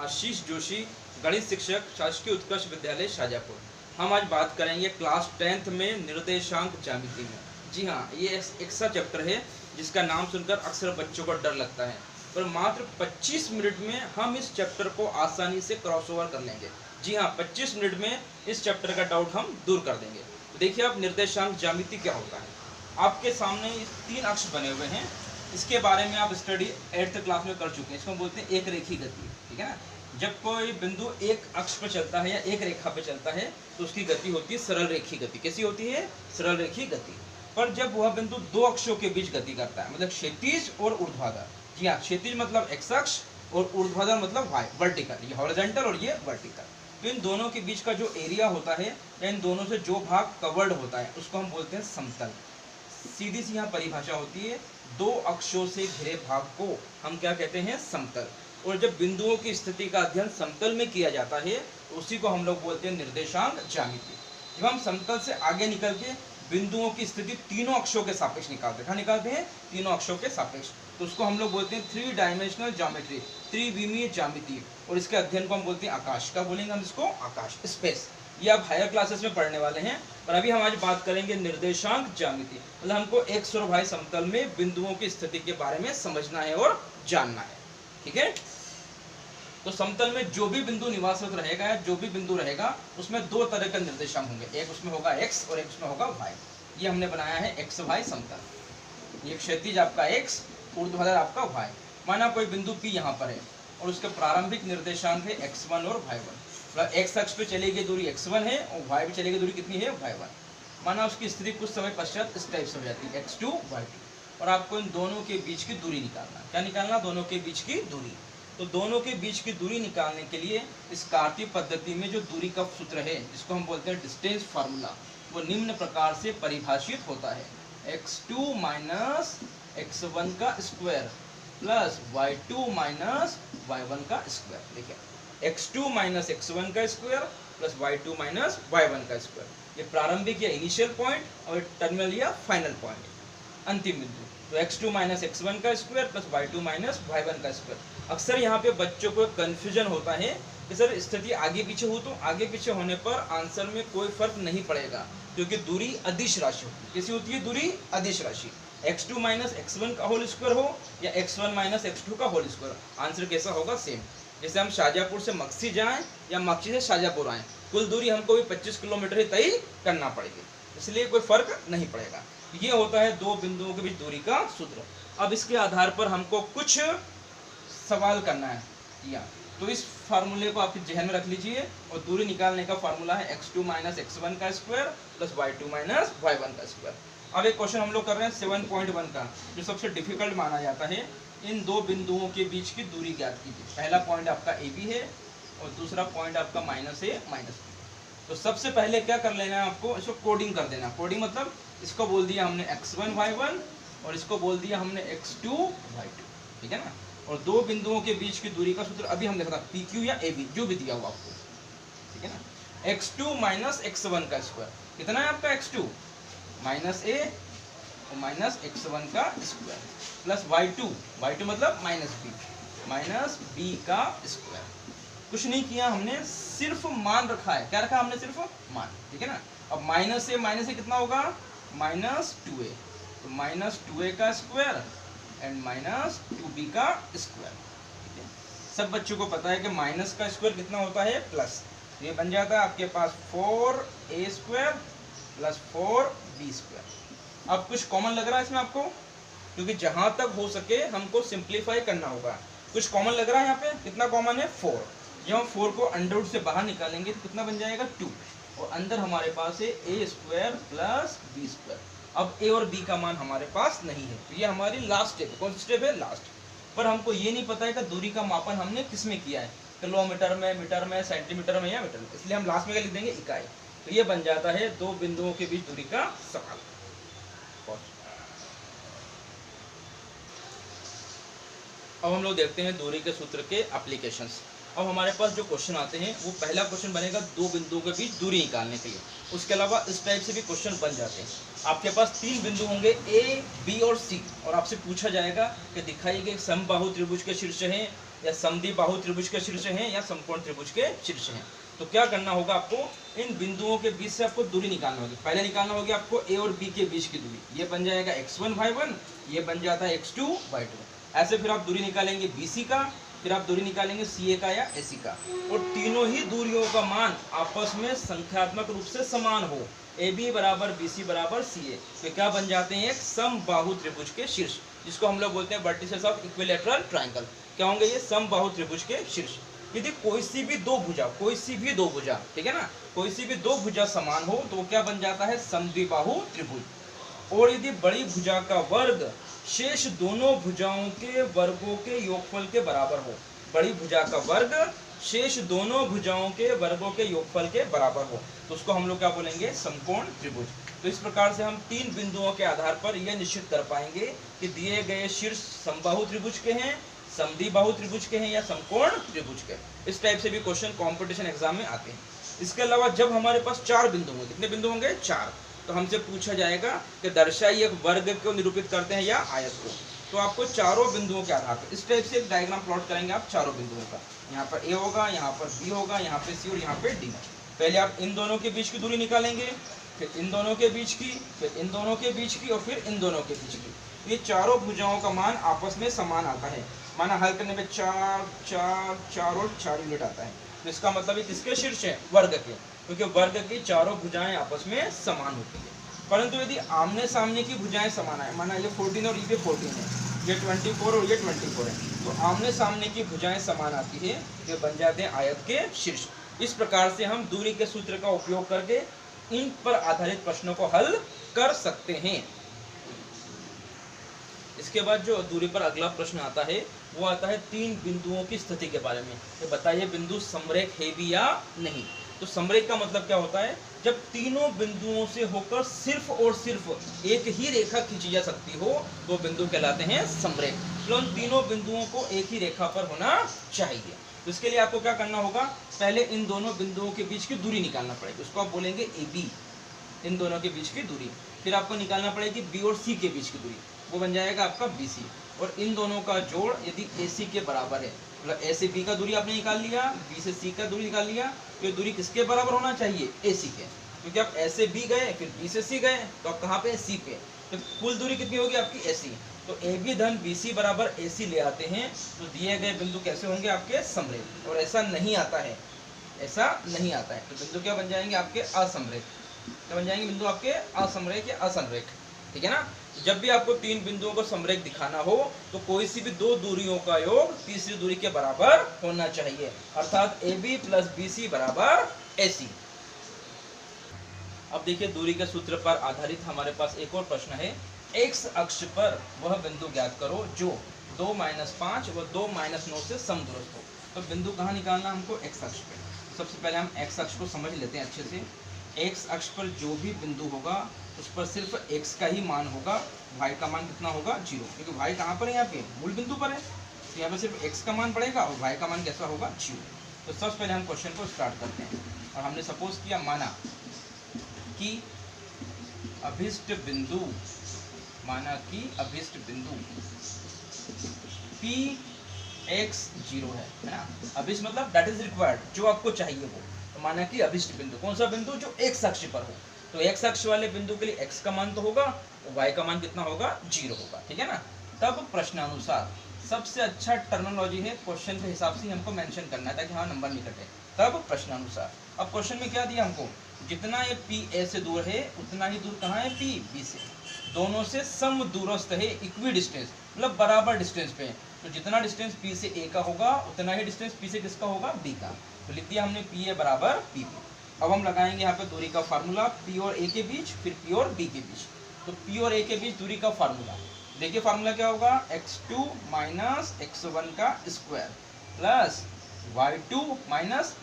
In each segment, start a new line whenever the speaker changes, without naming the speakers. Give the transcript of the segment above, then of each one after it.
आशीष जोशी, गणित शिक्षक, शासकीय उत्कृष्ट विद्यालय शाजापुर। हम आज बात करेंगे क्लास 10th में निर्देशांक ज्यामिति में। जी हाँ, ये एक ऐसा चैप्टर है जिसका नाम सुनकर अक्सर बच्चों को डर लगता है, पर मात्र 25 मिनट में हम इस चैप्टर को आसानी से क्रॉसओवर कर लेंगे। जी हाँ, 25 मिनट में इस चैप्टर का डाउट हम दूर कर देंगे। तो देखिए आप, निर्देशांक ज्यामिति क्या होता है। आपके सामने 3 अक्ष बने हुए हैं, इसके बारे में आप स्टडी 8th क्लास में कर चुके हैं। इसको बोलते हैं एक रेखी गति, ठीक है ना। जब कोई बिंदु एक अक्ष पर चलता है या एक रेखा पर चलता है तो उसकी गति होती है सरल रेखी गति। कैसी होती है? सरल रेखी गति। पर जब वह बिंदु दो अक्षों के बीच गति करता है, मतलब क्षैतिज और ऊर्ध्वाधर। जी हाँ, क्षैतिज मतलब एक्स अक्ष और ऊर्ध्वाधर मतलब वाई, वर्टिकल। ये हॉरिजॉन्टल और ये वर्टिकल। तो इन दोनों के बीच का जो एरिया होता है या इन दोनों से जो भाग कवर्ड होता है उसको हम बोलते हैं समतल। सीधी सी यहाँ परिभाषा होती है, दो अक्षों से घिरे भाग को हम क्या कहते हैं? समतल। और जब बिंदुओं की स्थिति का अध्ययन समतल में किया जाता है तो उसी को हम लोग बोलते हैं निर्देशांक ज्यामिति। जब हम समतल से आगे निकल के बिंदुओं की स्थिति तीनों अक्षों के सापेक्ष निकालते हैं, कहाँ निकालते हैं? तीनों अक्षों के सापेक्ष, तो उसको हम लोग बोलते हैं 3 डायमेंशनल ज्योमेट्री, त्रिविमीय ज्यामिति। और इसके अध्ययन को हम बोलते हैं आकाश। क्या बोलेंगे हम इसको? आकाश, स्पेस। ये आप हायर क्लासेस में पढ़ने वाले हैं, पर अभी हम आज बात करेंगे निर्देशांक ज्यामिति। मतलब हमको एक्स और वाई समतल में बिंदुओं की स्थिति के बारे में समझना है और जानना है, ठीक है। तो समतल में जो भी बिंदु निवासरत रहेगा या जो भी बिंदु रहेगा उसमें 2 तरह का निर्देशांक होंगे, एक उसमें होगा एक्स और एक उसमें होगा वाई। ये हमने बनाया है एक्स वाई समतल। ये क्षैतिज आपका एक्स, ऊर्ध्वाधर आपका वाई। माना कोई बिंदु पी यहाँ पर है और उसके प्रारंभिक निर्देशांक है x1 और y1। मतलब एक्स अक्ष पे चली गई दूरी x1 है और y पे चली गई दूरी कितनी है? y1। माना उसकी स्थिति कुछ समय पश्चात इस टाइप से हो जाती है x2 y2, और आपको इन दोनों के बीच की दूरी निकालना। क्या निकालना? दोनों के बीच की दूरी। तो दोनों के बीच की दूरी निकालने के लिए इस कार्तीय पद्धति में जो दूरी का सूत्र है, जिसको हम बोलते हैं डिस्टेंस फार्मूला, वो निम्न प्रकार से परिभाषित होता है, x2 माइनस x1 का square plus y2 minus y1 का स्क्वायर। देखिए, x2 माइनस x1 का square plus y2 minus y1 का स्क्वायर। ये प्रारंभिक या इनिशियल पॉइंट और टर्मिनल या फाइनल पॉइंट, अंतिम बिंदु। तो x2 माइनस x1 का square plus y2 minus y1 का स्क्वायर। अक्सर यहाँ पे बच्चों को कंफ्यूजन होता है कि सर स्थिति आगे पीछे हो, तो आगे पीछे होने पर आंसर में कोई फर्क नहीं पड़ेगा, क्योंकि दूरी अदिश राशि होती है। कैसी होती है? दूरी अदिश राशि। x2 माइनस x1 का होल स्क्वायर हो या x1 माइनस x2 का होल स्क्वायर, आंसर कैसा होगा? सेम। जैसे हम शाजापुर से मक्सी जाएं या मक्सी से शाजापुर आएँ, कुल दूरी हमको भी 25 किलोमीटर ही तय करना पड़ेगी, इसलिए कोई फर्क नहीं पड़ेगा। ये होता है दो बिंदुओं के बीच दूरी का सूत्र। अब इसके आधार पर हमको कुछ सवाल करना है या तो इस फार्मूले को आप जहन में रख लीजिए, और दूरी निकालने का फार्मूला है x2 माइनस x1 का square plus y2 minus y1 का स्क्वायर। अब एक क्वेश्चन हम लोग कर रहे हैं 7.1 का, जो सबसे डिफिकल्ट माना जाता है। इन दो बिंदुओं के बीच की दूरी ज्ञात कीजिए। पहला पॉइंट आपका AB है और दूसरा पॉइंट आपका माइनस A माइनस B। तो सबसे पहले क्या कर लेना है आपको? इसको कोडिंग कर देना। कोडिंग मतलब इसको बोल दिया हमने x1 y1 और इसको बोल दिया हमने x2 y2, ठीक है ना। और दो बिंदुओं के बीच की दूरी का सूत्र अभी हम देखा था, PQ या AB, जो भी दिया हुआ आपको, ठीक है ना। x2 माइनस x1 का स्क्वायर कितना है आपका? x2 माइनस A और माइनस x1 का स्क्वायर प्लस y2 मतलब माइनस B का स्क्वायर। कुछ नहीं किया हमने, सिर्फ मान रखा है। क्या रखा हमने? सिर्फ मान, ठीक है ना। अब माइनस ए कितना होगा? माइनस 2a, तो माइनस 2a का स्क्वायर एंड माइनस 2b का स्क्वायर, ठीक है। सब बच्चों को पता है कि माइनस का स्क्वायर कितना होता है? प्लस। ये बन जाता है आपके पास 4a square plus 4b square. अब कुछ कॉमन लग रहा है इसमें आपको? क्योंकि जहां तक हो सके हमको सिंप्लीफाई करना होगा। कुछ कॉमन लग रहा है यहाँ पे? कितना कॉमन है? 4। जब हम 4 को अंडर रूट से बाहर निकालेंगे तो कितना बन जाएगा? 2, और अंदर हमारे पास है a square plus b square. अब a और b का मान हमारे पास नहीं है, तो ये हमारी लास्ट स्टेप है। कौन सी स्टेप है? लास्ट। पर हमको ये नहीं पता है कि दूरी का मापन हमने किस में किया है, किलोमीटर में, मीटर में, सेंटीमीटर में या मीटर में, इसलिए हम लास्ट में क्या लिख देंगे? इकाई। तो ये बन जाता है दो बिंदुओं के बीच दूरी का सवाल। अब हम लोग देखते हैं दूरी के सूत्र के एप्लीकेशंस। अब हमारे पास जो क्वेश्चन आते हैं वो पहला क्वेश्चन बनेगा दो बिंदुओं के बीच दूरी निकालने के लिए। उसके अलावा इस टाइप से भी क्वेश्चन बन जाते हैं। आपके पास 3 बिंदु होंगे A, B और C, और आपसे पूछा जाएगा कि दिखाई गए समबाहु त्रिभुज के शीर्ष हैं या समद्विबाहु त्रिभुज के शीर्ष हैं या समकोण त्रिभुज के शीर्ष हैं। तो क्या करना होगा आपको, इन बिंदुओं के बीच से आपको दूरी निकालना होगी। पहले निकालना होगी आपको ए और बी के बीच की दूरी, ये बन जाएगा x1 y1, ये बन जाता है x2 y2। ऐसे फिर आप दूरी निकालेंगे BC का, फिर आप दूरी निकालेंगे CA का या AC का, और तीनों ही दूरियों का मान आपस में संख्यात्मक रूप से समान हो, AB बराबर BC बराबर CA, तो क्या बन जाते हैं, एक समबाहु त्रिभुज के शीर्ष, जिसको हम लोग बोलते हैं वर्टिसेस ऑफ इक्विलैटरल ट्रायंगल। क्या होंगे ये, समबाहु त्रिभुज के शीर्ष। यदि कोई सी भी दो भुजा, ठीक है ना, कोई सी भी दो भुजा समान हो तो वो क्या बन जाता है, समद्विबाहु त्रिभुज। और यदि बड़ी भुजा का वर्ग शेष दोनों भुजाओं के वर्गों के योगफल के बराबर हो, बड़ी भुजा का वर्ग शेष दोनों भुजाओं के वर्गों के योगफल के बराबर हो, तो उसको हम लोग क्या बोलेंगे, समकोण त्रिभुज। तो इस प्रकार से हम तीन बिंदुओं के आधार पर यह निश्चित कर पाएंगे कि दिए गए शीर्ष समबाहु त्रिभुज के हैं, समद्विबाहु त्रिभुज के हैं या समकोण त्रिभुज के। इस टाइप से भी क्वेश्चन कंपटीशन एग्जाम में आते हैं। इसके अलावा जब हमारे पास चार बिंदु होंगे, कितने बिंदु होंगे, चार, तो हमसे पूछा जाएगा कि दर्शाइए एक वर्ग को निरूपित करते हैं या आयत को। तो आपको चारों बिंदुओं के आधार पर इस टाइप से एक डायग्राम प्लॉट करेंगे आप चारों बिंदुओं का। यहाँ पर ए होगा, यहाँ पर बी होगा, यहाँ पे सी और यहाँ पे डी। पहले आप इन दोनों के बीच की दूरी निकालेंगे, फिर इन दोनों के बीच की, फिर इन दोनों के बीच की और फिर इन दोनों के बीच की। ये चारों भुजाओं का मान आपस में समान आता है, माना हल करने में 4 4 4 और 4 यूनिट आता है। तो इसका मतलब ये किसके शीर्ष है, वर्ग के, क्योंकि वर्ग की चारों भुजाएं आपस में समान होती है। परंतु यदि आमने सामने की भुजाएं समान है, माना ये 14 और ये 14 है, ये 24 और ये 24 है, तो आमने सामने की भुजाएं समान आती है, ये बन जाते हैं आयत के शीर्ष। इस प्रकार से हम दूरी के सूत्र का उपयोग करके इन पर आधारित प्रश्नों को हल कर सकते हैं। इसके बाद जो दूरी पर अगला प्रश्न आता है वो आता है तीन बिंदुओं की स्थिति के बारे में। तो बताइए बिंदु समरेख है भी या नहीं। तो समरेख का मतलब क्या होता है, जब तीनों बिंदुओं से होकर सिर्फ और सिर्फ एक ही रेखा खींची जा सकती हो तो बिंदु कहलाते हैं समरेख। तो उन तीनों बिंदुओं को एक ही रेखा पर होना चाहिए। तो इसके लिए आपको क्या करना होगा, पहले इन दोनों बिंदुओं के बीच की दूरी निकालना पड़ेगी, उसको आप बोलेंगे AB, इन दोनों के बीच की दूरी। फिर आपको निकालना पड़ेगी B और C के बीच की दूरी, वो बन जाएगा आपका BC। और इन दोनों का जोड़ यदि AC के बराबर है, मतलब A से B का दूरी आपने निकाल लिया, B से C का दूरी निकाल लिया, तो दूरी किसके बराबर होना चाहिए, AC के। क्योंकि आप A से B गए फिर B से C गए तो आप कहाँ पे, C पे, तो कुल दूरी कितनी होगी आपकी AC। तो AB धन BC बराबर AC ले आते हैं तो दिए गए बिंदु कैसे होंगे आपके, समरेख। और ऐसा नहीं आता है, ऐसा नहीं आता है तो बिंदु क्या बन जाएंगे आपके, असमरेख। क्या बन जाएंगे बिंदु आपके, असमरेख या असमरेख, ठीक है ना। जब भी आपको तीन बिंदुओं को समरेख दिखाना हो तो कोई सी भी दो दूरियों का योग तीसरी दूरी के बराबर होना चाहिए, अर्थात AB प्लस BC बराबर AC। अब देखिए दूरी के सूत्र पर आधारित हमारे पास एक और प्रश्न है, x अक्ष पर वह बिंदु ज्ञात करो जो 2 - 5 व 2 - 9 से समदूरस्थ हो। तो बिंदु कहाँ निकालना हमको, x अक्ष पे। सबसे पहले हम x अक्ष को समझ लेते हैं अच्छे से। x अक्ष पर जो भी बिंदु होगा उस पर सिर्फ x का ही मान होगा, y का मान कितना होगा, 0, क्योंकि y कहाँ पर है, यहाँ पे मूल बिंदु पर है, तो यहाँ पे सिर्फ x का मान पड़ेगा और y का मान कैसा होगा, 0। तो सबसे पहले हम क्वेश्चन को स्टार्ट करते हैं और हमने सपोज किया, माना कि अभिष्ट बिंदु, Px 0 है ना। अभिष्ट मतलब दैट इज रिक्वायर्ड, जो आपको चाहिए वो। तो माना कि अभिष्ट बिंदु, कौन सा बिंदु, जो x अक्ष पर हो। तो x अक्ष वाले बिंदु के लिए x का मान तो होगा और y का मान कितना होगा, 0 होगा, ठीक है ना। तब प्रश्नानुसार सबसे अच्छा टर्मिनोलॉजी है क्वेश्चन के हिसाब से हमको मेंशन करना है ताकि हाँ नंबर नहीं कटे। तब प्रश्नानुसार, अब क्वेश्चन में क्या दिया हमको, जितना ये P A से दूर है उतना ही दूर कहाँ है, P B से। दोनों से सम दूरस्थ है, इक्वी डिस्टेंस, मतलब बराबर डिस्टेंस पे है। तो जितना डिस्टेंस P से A का होगा उतना ही डिस्टेंस P से किसका होगा, B का। तो लिख दिया हमने PA बराबर PP। अब हम लगाएंगे यहाँ पे दूरी का फार्मूला, P और A के बीच, फिर P और B के बीच। तो P और A के बीच दूरी का फार्मूला, देखिए फार्मूला क्या होगा, x2 - x1 का square plus y2 - 5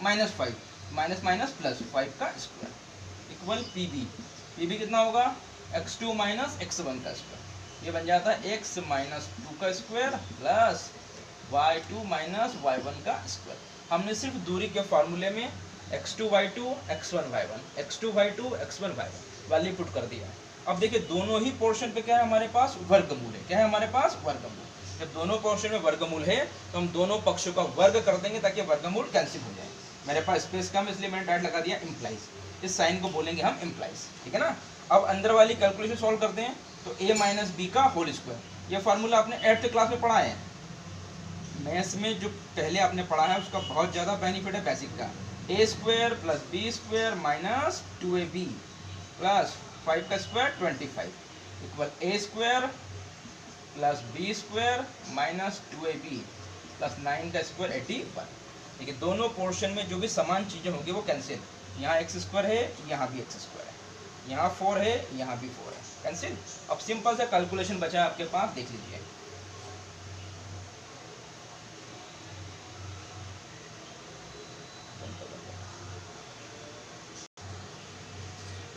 minus plus 5 का स्क्वायर इक्वल PB। PB कितना होगा, x2 - x1 का स्क्वायर, ये बन जाता है x - 2 का स्क्वायर प्लस y2 - y1 का स्क्वायर। हमने सिर्फ दूरी के फार्मूले में x2 y2 x1 y1 x2 y2 x1 y1 value put कर दिया। अब देखिए दोनों ही पोर्शन पे क्या है हमारे पास, वर्गमूल है। क्या है हमारे पास, वर्गमूल। जब दोनों पोर्शन में वर्गमूल है तो हम दोनों पक्षों का वर्ग कर देंगे ताकि वर्गमूल कैंसिल हो जाए। मेरे पास स्पेस कम इसलिए मैंने डायरेक्ट लगा दिया इम्प्लाइज, इस साइन को बोलेंगे हम इम्प्लाइज, ठीक है ना। अब अंदर वाली कैलकुलेशन सॉल्व करते हैं। तो a माइनस बी का होल स्क्वायर, ये फार्मूला आपने 8th क्लास में पढ़ा है। मैथ्स में जो पहले आपने पढ़ा है उसका बहुत ज़्यादा बेनिफिट है बेसिक का। a square plus B square minus 2ab plus 5 का square 25 equal a square plus B square minus 2ab plus 9 का स्क्वायर 81। देखिए दोनों पोर्शन में जो भी समान चीज़ें होंगी वो कैंसिल। यहाँ एक्स स्क्वायर है, यहाँ भी एक्स स्क्वायर है, यहाँ 4 है, यहाँ भी 4 है, कैंसिल। अब सिंपल सा कैलकुलेशन बचा है आपके पास, देख लीजिए।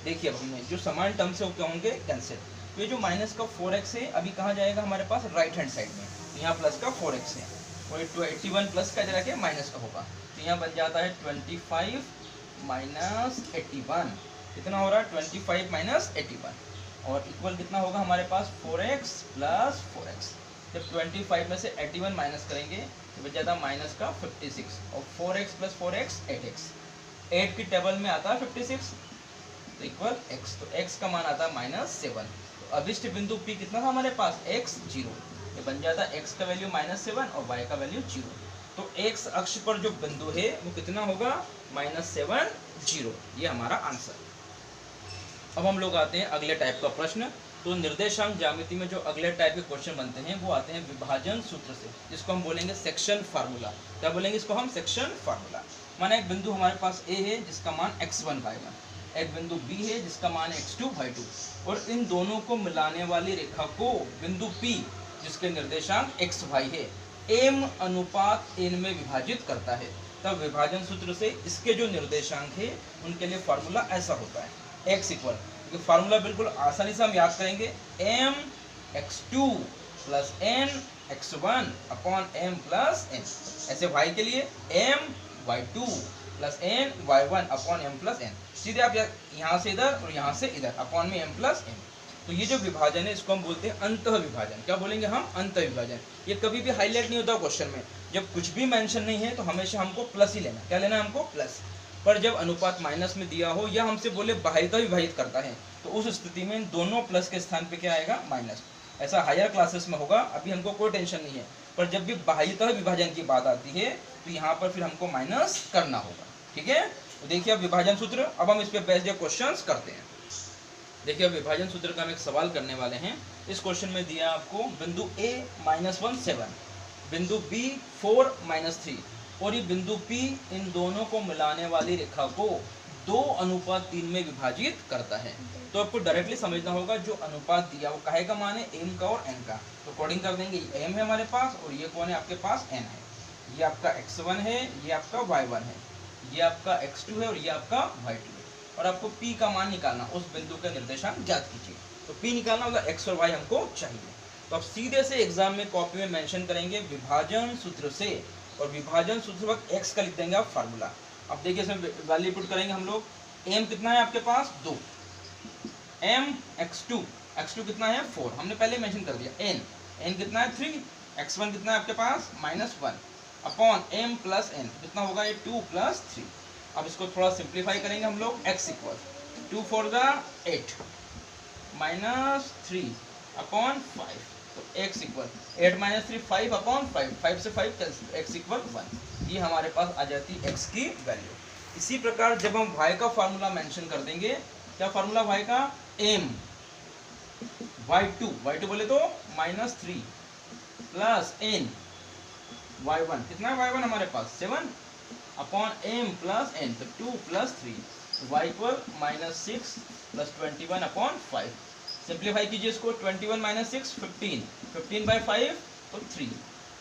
देखिए अब हमने जो समान टर्म्स है वो क्या होंगे, कैंसिल। तो ये जो माइनस का 4x है अभी कहाँ जाएगा हमारे पास, राइट हैंड साइड में। यहाँ प्लस का 4x है और 81 प्लस का जरा के माइनस का होगा, तो यहाँ बन जाता है 25 माइनस 81। कितना हो रहा है 25 माइनस 81 और इक्वल कितना होगा हमारे पास 4x प्लस 4x। जब 25 में से 81 माइनस करेंगे तो बच जाता है माइनस का 56 और 4x प्लस 4x 8x। 8 की टेबल में आता है 56 तो इक्वल x, तो x का मान आता है -7। तो अभिष्ट बिंदु P कितना था हमारे पास, x 0। ये बन जाता है x का वैल्यू -7 और y का वैल्यू 0। तो x अक्ष पर जो बिंदु है वो कितना होगा, -7 0। ये हमारा आंसर। अब हम लोग आते हैं अगले टाइप का प्रश्न। तो निर्देशांक ज्यामिति में जो अगले टाइप के क्वेश्चन बनते हैं वो आते हैं विभाजन सूत्र से, जिसको हम बोलेंगे सेक्शन फार्मूला। क्या बोलेंगे इसको हम, सेक्शन फार्मूला। माना एक बिंदु हमारे पास a है जिसका मान x1 y1, एक बिंदु b है जिसका मान है x2 y2, और इन दोनों को मिलाने वाली रेखा को बिंदु p जिसके निर्देशांक x y है m अनुपात n में विभाजित करता है। तब विभाजन सूत्र से इसके जो निर्देशांक है उनके लिए फार्मूला ऐसा होता है, x इक्वल, फार्मूला बिल्कुल आसानी से हम याद करेंगे, m x2 plus n x1 upon m plus n। ऐसे y के लिए m y2 plus n y1 upon m plus n। सीधे आप यहाँ से इधर और यहाँ से इधर अपॉन में m प्लस n। तो ये जो विभाजन है इसको हम बोलते हैं अंतः विभाजन। क्या बोलेंगे हम, अंतः विभाजन। ये कभी भी हाईलाइट नहीं होता क्वेश्चन में। जब कुछ भी मेंशन नहीं है तो हमेशा हमको प्लस ही लेना। क्या लेना है हमको, प्लस। पर जब अनुपात माइनस में दिया हो या हमसे बोले बाह्यतः विभाजित करता है तो उस स्थिति में दोनों प्लस के स्थान पे क्या आएगा, माइनस। ऐसा हायर क्लासेस में होगा, अभी हमको कोई टेंशन नहीं है। पर जब भी बाह्यतः विभाजन की बात आती है तो यहाँ पर फिर हमको माइनस करना होगा, ठीक है। तो देखिए अब विभाजन सूत्र, अब हम इस पे बेस्ड क्वेश्चंस करते हैं। देखिए अब विभाजन सूत्र का हम एक सवाल करने वाले हैं। इस क्वेश्चन में दिया आपको बिंदु a -1 7, बिंदु b 4 -3 और ये बिंदु P इन दोनों को मिलाने वाली रेखा को 2:3 में विभाजित करता है। तो आपको डायरेक्टली समझना होगा जो अनुपात दिया वो काहे का मान है, m का और n का। तो अकॉर्डिंग कर देंगे, m है हमारे पास और ये कौन है आपके पास, n है। ये आपका x1 है, ये आपका y1 है, ये आपका x2 है और ये आपका y2 है। और आपको p का मान निकालना, उस बिंदु का निर्देशांक ज्ञात कीजिए। तो p निकालना मतलब x और y हमको चाहिए। तो अब सीधे से एग्जाम में कॉपी में मेंशन करेंगे विभाजन सूत्र से, और विभाजन सूत्र वक्त x का लिख देंगे आप फार्मूला। अब देखिए इसमें वैल्यू पुट करेंगे हम लोग। m कितना है आपके पास, 2, m x2 कितना है 4, हमने पहले मेंशन कर दिया। n कितना है 3, x1 कितना है आपके पास -1 अपॉन m प्लस n कितना होगा, ये 2 प्लस 3। अब इसको थोड़ा सिंप्लीफाई करेंगे हम लोग। x इक्वल 2 4 8 -3 अपॉन 5, तो x इक्वल 8 -3 5 अपॉन 5, 5 से 5 कैंसिल, x इक्वल 1। ये हमारे पास आ जाती है x की वैल्यू। इसी प्रकार जब हम y का फार्मूला मेंशन कर देंगे, क्या फार्मूला y का, m y2 बोले तो -3 प्लस n y1 कितना है, y1 हमारे पास 7 अपॉन m प्लस n, तो 2 plus 3, y equal -6 plus 21 upon 5। Simplify कीजिए इसको, 21 - 6 15, 15 बाई 5 तो 3।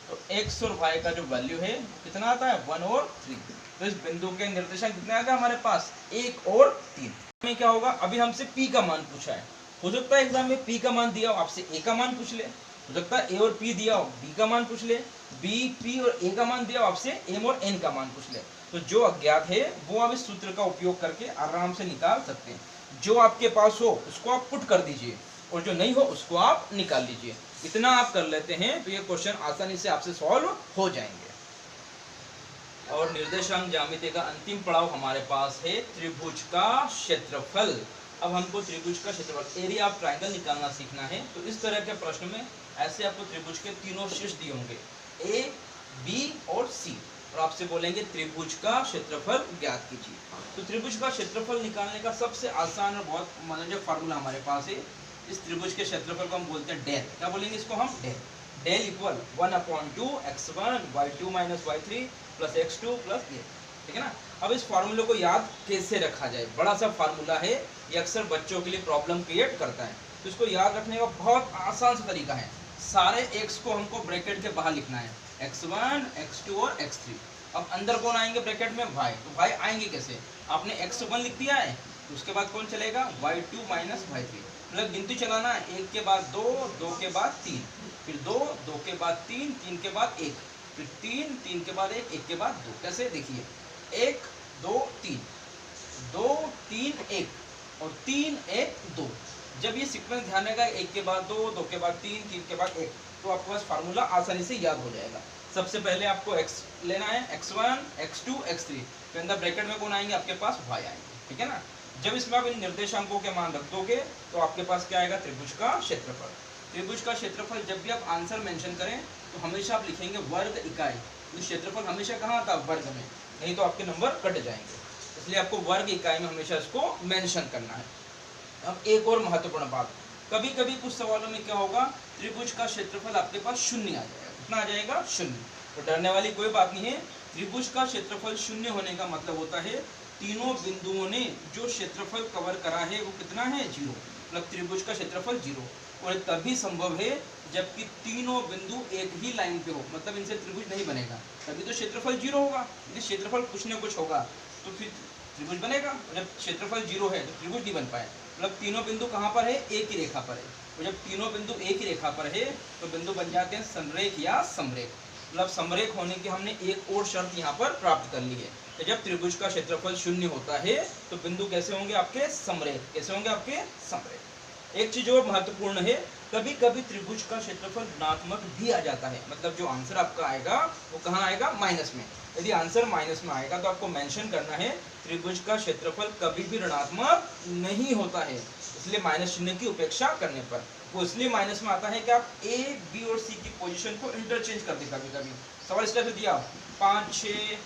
तो x और y का जो वैल्यू है कितना आता है, 1 और 3। तो इस बिंदु के निर्देशांक कितने आ गए हमारे पास, 1 और 3 में क्या होगा, अभी हमसे p का मान पूछा है। हो सकता है एग्जाम में p का मान दिया हो, आपसे a का मान पूछ ले। हो सकता है a और p दिया हो, b का मान पूछ ले। b, p और a का मान दिया हो, आपसे m और n का मान पूछ ले। तो जो अज्ञात है वो आप इस सूत्र का उपयोग करके आराम से निकाल सकते हैं। जो आपके पास हो उसको आप पुट कर दीजिए और जो नहीं हो उसको आप निकाल लीजिए। इतना आप कर लेते हैं तो ये क्वेश्चन आसानी से आपसे सॉल्व हो जाएंगे। और निर्देशांक ज्यामिति का अंतिम पड़ाव हमारे पास है त्रिभुज का क्षेत्रफल। अब हमको त्रिभुज का क्षेत्रफल एरिया ऑफ ट्रायंगल निकालना सीखना है। तो इस तरह के प्रश्न में ऐसे आपको त्रिभुज के तीनों शीर्ष दिए होंगे, ए, बी और सी, और आपसे बोलेंगे त्रिभुज का क्षेत्रफल ज्ञात कीजिए। तो त्रिभुज का क्षेत्रफल निकालने का सबसे आसान और बहुत मनोरंजक फार्मूला हमारे पास है। इस त्रिभुज के क्षेत्रफल को हम बोलते हैं डेल। क्या बोलेंगे इसको हम? Del. Del equal 1/2 x1 y2 - y3 + x2 + a, ठीक है ना। अब इस फार्मूले को याद कैसे रखा जाए, बड़ा सा फार्मूला है, ये अक्सर बच्चों के लिए प्रॉब्लम क्रिएट करता है। तो इसको याद रखने का बहुत आसान सा तरीका है, सारे x को हमको ब्रैकेट के बाहर लिखना है, x1 x2 और x3। अब अंदर कौन आएंगे ब्रैकेट में? y। तो y आएंगे कैसे? आपने x1 लिख दिया है, तो उसके बाद कौन चलेगा? y2 - y3। मतलब गिनती चलाना, 1 के बाद 2, 2 के बाद 3, फिर 2, 2 के बाद 3, 3 के बाद 1, फिर 3, 3 के बाद 1, 1 के बाद 2। कैसे? देखिए 1 2 3, 2 3 1 और 3 1 2। जब ये सीक्वेंस ध्यान रहेगा 1 के बाद 2, 2 के बाद 3, 3 के बाद 1, तो आपके पास फार्मूला आसानी से याद हो जाएगा। सबसे पहले आपको x लेना है, x1 x2 x3, फिर अंदर ब्रैकेट में कौन आएंगे? आपके पास y आएंगे, ठीक है ना। जब इसमें आप इन निर्देशांकों के मान रख दोगे तो आपके पास क्या आएगा? त्रिभुज का क्षेत्रफल। त्रिभुज का क्षेत्रफल जब भी आप आंसर मेंशन करें तो हमेशा आप लिखेंगे वर्ग इकाई। तो क्षेत्रफल हमेशा कहाँ आता है? वर्ग में, नहीं तो आपके नंबर कट जाएंगे। इसलिए आपको वर्ग इकाई में हमेशा इसको मेंशन करना है। अब एक और महत्वपूर्ण बात, कभी कभी कुछ सवालों में क्या होगा, त्रिभुज का क्षेत्रफल आपके पास शून्य आ जाएगा। कितना आ जाएगा? शून्य। तो डरने वाली कोई बात नहीं है। त्रिभुज का क्षेत्रफल शून्य होने का मतलब होता है तीनों बिंदुओं ने जो क्षेत्रफल कवर करा है वो कितना है? 0। मतलब त्रिभुज का क्षेत्रफल 0। और तभी संभव है जबकि तीनों बिंदु एक ही लाइन पे हो, मतलब इनसे त्रिभुज नहीं बनेगा, तभी तो क्षेत्रफल 0 होगा। यदि क्षेत्रफल कुछ न कुछ होगा तो फिर त्रिभुज बनेगा। जब क्षेत्रफल 0 है तो त्रिभुज नहीं बन पाए। मतलब तीनों बिंदु कहाँ पर है? एक ही रेखा पर है। और जब तीनों बिंदु एक ही रेखा पर है तो बिंदु बन जाते हैं संरेख या समरेख। मतलब समरेख होने की हमने एक और शर्त यहाँ पर प्राप्त कर ली है कि जब त्रिभुज का क्षेत्रफल 0 होता है तो बिंदु कैसे होंगे? आपके समरेख। कैसे होंगे? आपके समरेख। एक चीज और महत्वपूर्ण है, कभी कभी त्रिभुज का क्षेत्रफल ऋणात्मक भी आ जाता है। मतलब जो आंसर आपका आएगा वो कहाँ आएगा? माइनस में। यदि आंसर माइनस में आएगा तो आपको मेंशन करना है त्रिभुज का क्षेत्रफल कभी भी ऋणात्मक नहीं होता है। इसलिए माइनस चिन्ह की उपेक्षा करने पर वो इसलिए माइनस में आता है कि आप ए, बी और सी की पोजीशन को इंटरचेंज कर देगा। कभी कभी सवाल इस तरह से दिया, 5 6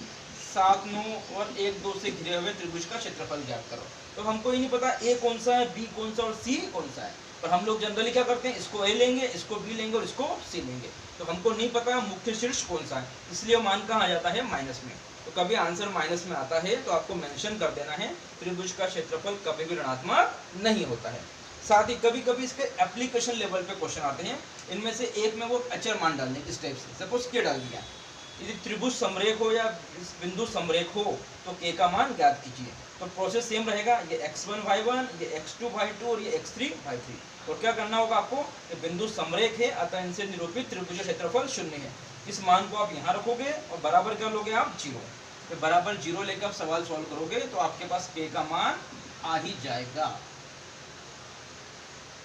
7 9 और 1 2 से घिरे हुए त्रिभुज का क्षेत्रफल ज्ञात करो। तो हमको ही नहीं पता ए कौन सा है, बी कौन सा और सी कौन सा है। पर हम लोग जनरली क्या करते हैं? इसको ए लेंगे, इसको बी लेंगे और इसको सी लेंगे। तो हमको नहीं पता मुख्य शीर्ष कौन सा है, इसलिए मान कहाँ आ जाता है? माइनस में। तो कभी आंसर माइनस में आता है तो आपको मेंशन कर देना है त्रिभुज का क्षेत्रफल कभी भी ऋणात्मक नहीं होता है। साथ ही कभी कभी इसके एप्लीकेशन लेवल पे क्वेश्चन आते हैं। इनमें से एक में वो अचर मान डालने इस टाइप से, सपोज के डाल दिया, यदि त्रिभुज समरेख हो या बिंदु समरेख हो तो के का मान ज्ञात कीजिए। तो प्रोसेस सेम रहेगा, ये x1 y1, ये x2 y2 और ये x3 y3। और क्या करना होगा आपको? ये बिंदु समरेख है, अतः इनसे निरूपित त्रिभुज क्षेत्रफल 0 है। इस मान को आप यहाँ रखोगे और बराबर क्या लोगे आप? 0। तो बराबर 0 लेकर आप सवाल सॉल्व करोगे तो आपके पास के का मान आ ही जाएगा।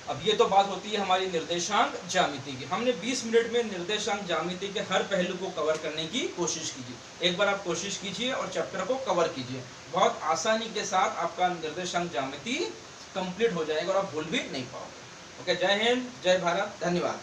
अब ये तो बात होती है हमारी निर्देशांक ज्यामिति की। हमने 20 मिनट में निर्देशांक ज्यामिति के हर पहलू को कवर करने की कोशिश कीजिए। एक बार आप कोशिश कीजिए और चैप्टर को कवर कीजिए, बहुत आसानी के साथ आपका निर्देशांक ज्यामिति कंप्लीट हो जाएगा और आप भूल भी नहीं पाओगे। ओके, जय हिंद, जय भारत, धन्यवाद।